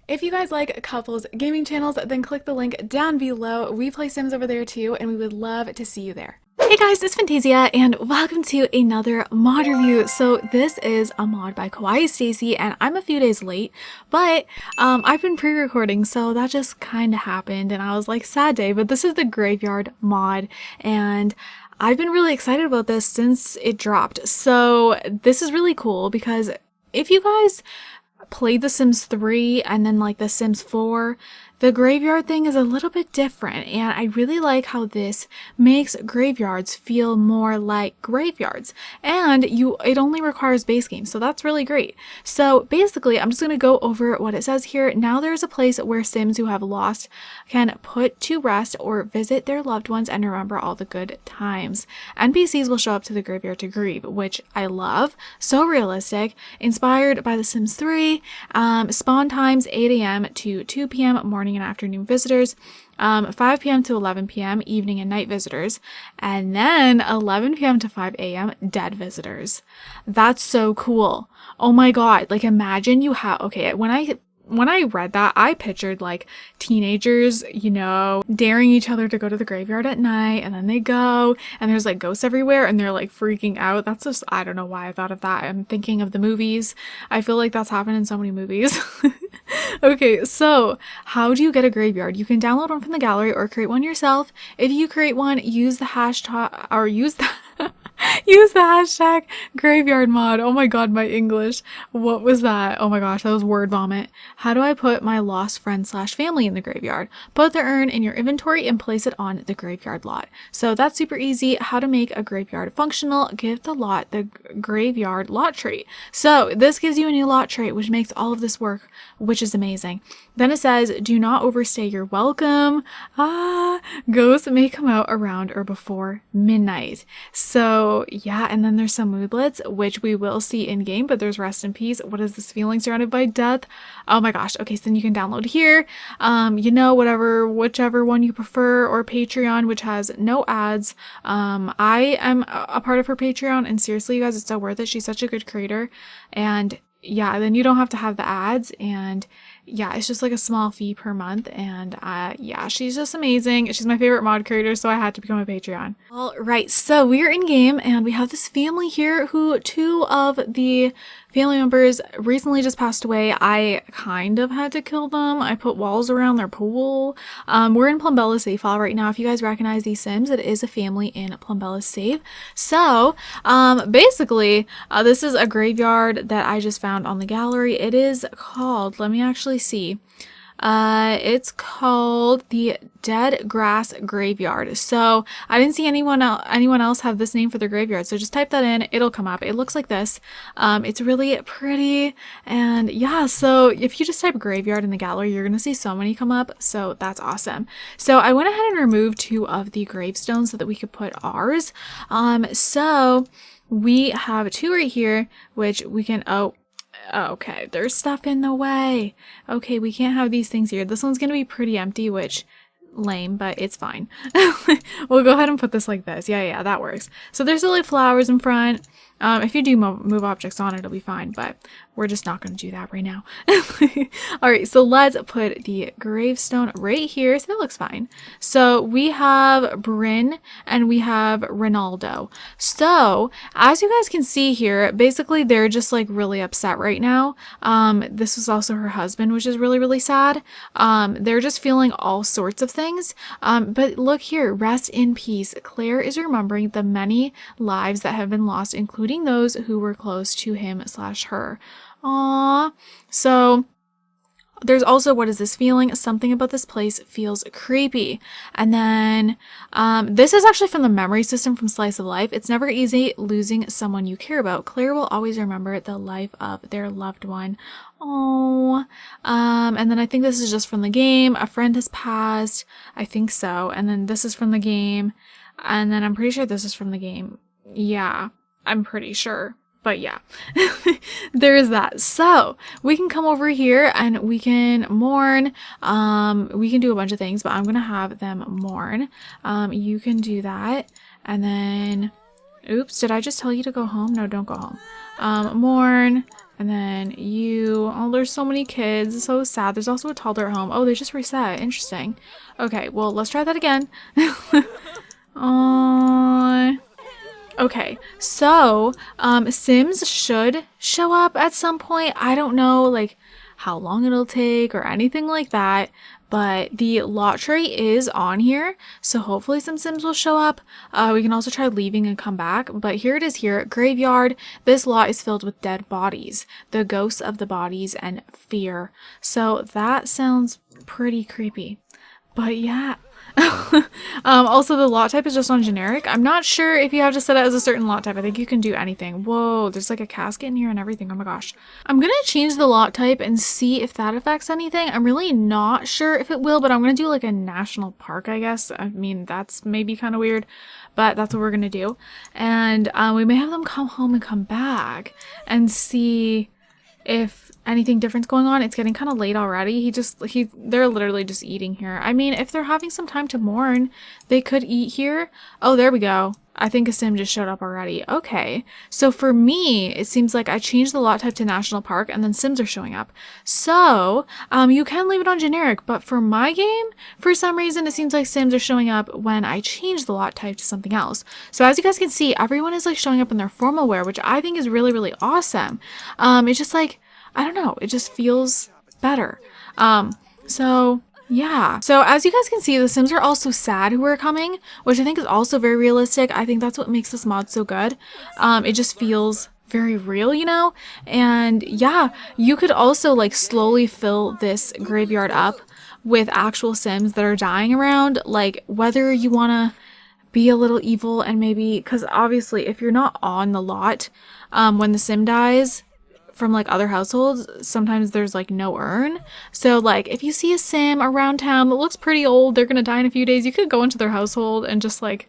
If you guys like couples gaming channels, then click the link down below. We play Sims over there too, and we would love to see you there. Hey guys, it's Fantayzia, and welcome to another mod review. So this is a mod by KawaiiStacie, and I'm a few days late, but I've been pre-recording, so that just kind of happened, and I was like, sad day, but this is the Graveyard mod, and I've been really excited about this since it dropped. So this is really cool because if you guys played The Sims 3 and then like The Sims 4, the graveyard thing is a little bit different, and I really like how this makes graveyards feel more like graveyards, and it only requires base game, so that's really great. So basically, I'm just going to go over what it says here. Now there's a place where Sims who have lost can put to rest or visit their loved ones and remember all the good times. NPCs will show up to the graveyard to grieve, which I love. So realistic. Inspired by The Sims 3. Spawn times 8 a.m. to 2 p.m. morning and afternoon visitors, 5 p.m. to 11 p.m. evening and night visitors, and then 11 p.m. to 5 a.m. dead visitors. That's so cool. Oh my god, like imagine you have, okay, when I read that, I pictured like teenagers, you know, daring each other to go to the graveyard at night, and then they go and there's like ghosts everywhere and they're like freaking out. That's just, I don't know why I thought of that. I'm thinking of the movies. I feel like that's happened in so many movies. Okay, so how do you get a graveyard? You can download one from the gallery or create one yourself. If you create one, use the hashtag or use the use the hashtag graveyard mod. Oh my god, my English. What was that? Oh my gosh, that was word vomit. How do I put my lost friend slash family in the graveyard? Put the urn in your inventory and place it on the graveyard lot. So that's super easy. How to make a graveyard functional. Give the lot the graveyard lot trait. So this gives you a new lot trait, which makes all of this work, which is amazing. Then it says, do not overstay your welcome. Ghosts may come out around or before midnight. So yeah, and then there's some moodlets, which we will see in game, but there's rest in peace. What is this feeling surrounded by death? Oh my gosh. Okay, so then you can download here, you know, whichever one you prefer, or Patreon, which has no ads. I am a part of her Patreon, and seriously, you guys, it's so worth it. She's such a good creator, and yeah, then you don't have to have the ads, and yeah, it's just like a small fee per month, and yeah, she's just amazing. She's my favorite mod creator, so I had to become a Patreon. All right, so we're in game, and we have this family here who two of the family members recently just passed away. I kind of had to kill them. I put walls around their pool. We're in Plumbella Safe File right now. If you guys recognize these Sims, it is a family in Plumbella Safe. So basically, this is a graveyard that I just found on the gallery. It is called, let me actually see. It's called the Dead Grass Graveyard. So I didn't see anyone else have this name for their graveyard. So just type that in, it'll come up. It looks like this. It's really pretty, and yeah, so if you just type graveyard in the gallery, you're gonna see so many come up. So that's awesome. So I went ahead and removed 2 of the gravestones so that we could put ours. So we have 2 right here, which we can, okay, there's stuff in the way. Okay, we can't have these things here. This one's gonna be pretty empty, which lame, but it's fine. We'll go ahead and put this like this. Yeah, that works. So there's still like flowers in front. If you do move objects on, it'll be fine, but we're just not going to do that right now. All right, so let's put the gravestone right here. So that looks fine. So we have Bryn and we have Ronaldo. So as you guys can see here, basically they're just like really upset right now. This was also her husband, which is really, really sad. They're just feeling all sorts of things. But look here, rest in peace. Claire is remembering the many lives that have been lost, including those who were close to him / her. Aww. So there's also, what is this feeling? Something about this place feels creepy. And then this is actually from the memory system from Slice of Life. It's never easy losing someone you care about. Claire will always remember the life of their loved one. Oh, and then I think this is just from the game. A friend has passed. I think so. And then this is from the game. And then I'm pretty sure this is from the game. Yeah, I'm pretty sure. But yeah, there is that. So we can come over here and we can mourn. We can do a bunch of things, but I'm going to have them mourn. You can do that. And then, oops, did I just tell you to go home? No, don't go home. Mourn. And then you, oh, there's so many kids. So sad. There's also a toddler at home. Oh, they just reset. Interesting. Okay, well, let's try that again. Okay, so Sims should show up at some point. I don't know like how long it'll take or anything like that, but the lot tray is on here, so hopefully some Sims will show up. We can also try leaving and come back, but here it is here, graveyard. This lot is filled with dead bodies, the ghosts of the bodies and fear. So that sounds pretty creepy, but yeah. Also the lot type is just on generic. I'm not sure if you have to set it as a certain lot type. I think you can do anything. Whoa, there's like a casket in here and everything. Oh my gosh. I'm gonna change the lot type and see if that affects anything. I'm really not sure if it will, but I'm gonna do like a national park, I guess. I mean, that's maybe kind of weird, but that's what we're gonna do. And we may have them come home and come back and see if anything different's going on. It's getting kind of late already. They're literally just eating here. I mean, if they're having some time to mourn, they could eat here. Oh, there we go. I think a Sim just showed up already. Okay. So for me, it seems like I changed the lot type to National Park and then Sims are showing up. So, you can leave it on generic, but for my game, for some reason, it seems like Sims are showing up when I change the lot type to something else. So as you guys can see, everyone is like showing up in their formal wear, which I think is really, really awesome. It's just like, I don't know, it just feels better. So yeah. So as you guys can see, the Sims are also sad who are coming, which I think is also very realistic. I think that's what makes this mod so good. It just feels very real, you know? And yeah, you could also like slowly fill this graveyard up with actual Sims that are dying around, like whether you want to be a little evil and maybe, because obviously if you're not on the lot when the Sim dies, from like other households, sometimes there's like no urn. So like if you see a Sim around town that looks pretty old, they're gonna die in a few days, you could go into their household and just like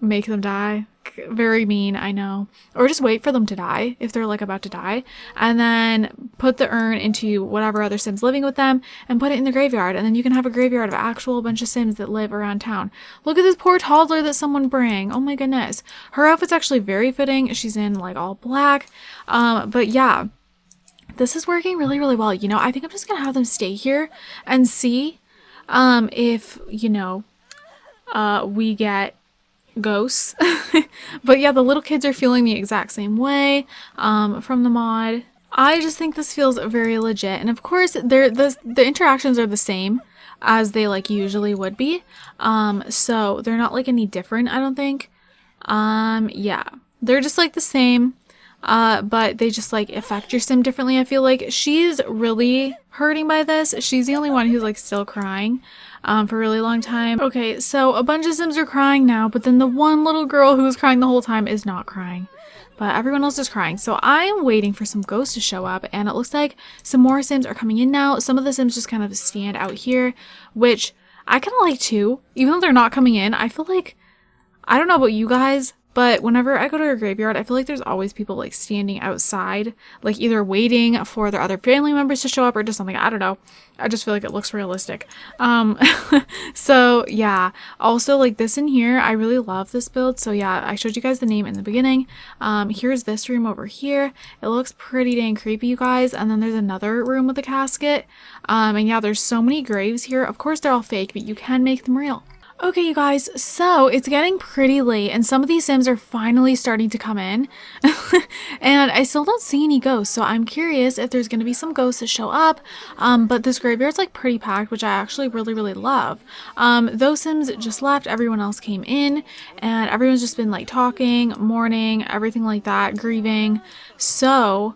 make them die. Very mean, I know. Or just wait for them to die if they're like about to die, and then put the urn into whatever other Sims living with them and put it in the graveyard, and then you can have a graveyard of actual bunch of Sims that live around town. Look at this poor toddler that someone bring. Oh my goodness. Her outfit's actually very fitting. She's in like all black. But yeah, this is working really, really well. You know, I think I'm just gonna have them stay here and see if, you know, we get ghosts. But yeah, the little kids are feeling the exact same way from the mod. I just think this feels very legit, and of course the interactions are the same as they like usually would be, so they're not like any different, I don't think. Yeah, they're just like the same, but they just like affect your Sim differently. I feel like she's really hurting by this. She's the only one who's like still crying for a really long time. Okay, so a bunch of Sims are crying now, but then the one little girl who was crying the whole time is not crying, but everyone else is crying. So I am waiting for some ghosts to show up, and it looks like some more Sims are coming in now. Some of the Sims just kind of stand out here, which I kind of like too. Even though they're not coming in, I feel like, I don't know about you guys, but whenever I go to a graveyard, I feel like there's always people like standing outside, like either waiting for their other family members to show up or just something. I don't know. I just feel like it looks realistic. So yeah, also like this in here, I really love this build. So yeah, I showed you guys the name in the beginning. Here's this room over here. It looks pretty dang creepy, you guys. And then there's another room with a casket. And yeah, there's so many graves here. Of course they're all fake, but you can make them real. Okay, you guys, so it's getting pretty late and some of these Sims are finally starting to come in and I still don't see any ghosts, so I'm curious if there's going to be some ghosts that show up, but this graveyard's like pretty packed, which I actually really, really love. Those Sims just left, everyone else came in, and everyone's just been like talking, mourning, everything like that, grieving, so,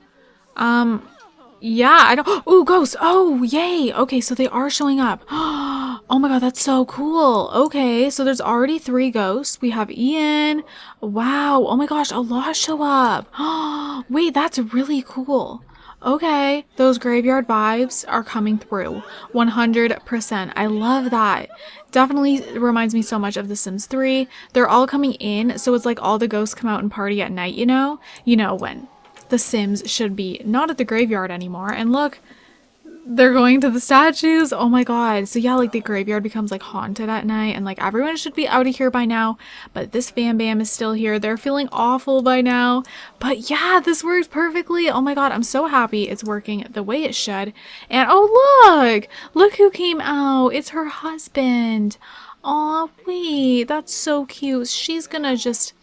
yeah, I don't. Oh, ghosts. Oh, yay. Okay, so they are showing up. Oh my god, that's so cool. Okay, so there's already 3 ghosts. We have Ian. Wow. Oh my gosh, a lot show up. Wait, that's really cool. Okay, those graveyard vibes are coming through 100%. I love that. Definitely reminds me so much of The Sims 3. They're all coming in, so it's like all the ghosts come out and party at night, you know? You know, when the Sims should be not at the graveyard anymore. And look, they're going to the statues. Oh my god. So yeah, like the graveyard becomes like haunted at night, and like everyone should be out of here by now, but this Fam Bam is still here. They're feeling awful by now, but yeah, this works perfectly. Oh my god, I'm so happy it's working the way it should. And oh look who came out. It's her husband. Aw, wait, that's so cute. She's gonna just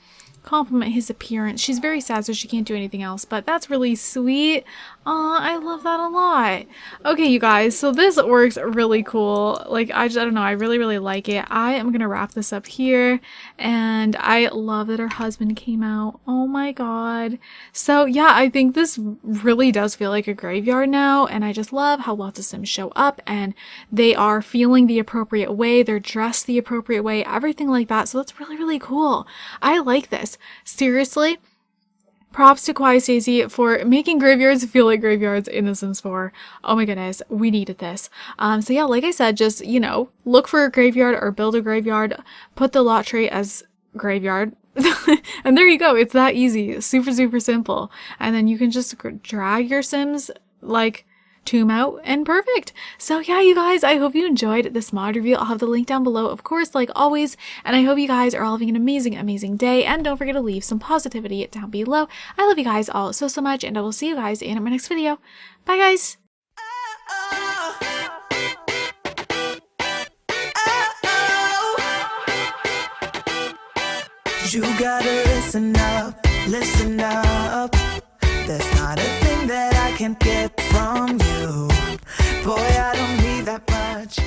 compliment his appearance. She's very sad, so she can't do anything else, but that's really sweet. Aw, I love that a lot. Okay, you guys, so this works really cool. Like, I don't know, I really like it. I am gonna wrap this up here, and I love that her husband came out. Oh my god. So yeah, I think this really does feel like a graveyard now, and I just love how lots of Sims show up, and they are feeling the appropriate way, they're dressed the appropriate way, everything like that. So that's really cool. I like this. Seriously, props to KawaiiStacie for making graveyards feel like graveyards in The Sims 4. Oh my goodness, we needed this. So yeah, like I said, just, you know, look for a graveyard or build a graveyard, put the lot trait as graveyard, and there you go. It's that easy, super simple. And then you can just drag your Sims like tomb out and perfect. So yeah, you guys, I hope you enjoyed this mod review. I'll have the link down below, of course, like always, and I hope you guys are all having an amazing day, and don't forget to leave some positivity down below. I love you guys all so much, and I will see you guys in my next video. Bye guys. You gotta listen up. There's not a thing that I can't get from you. Boy, I don't need that much.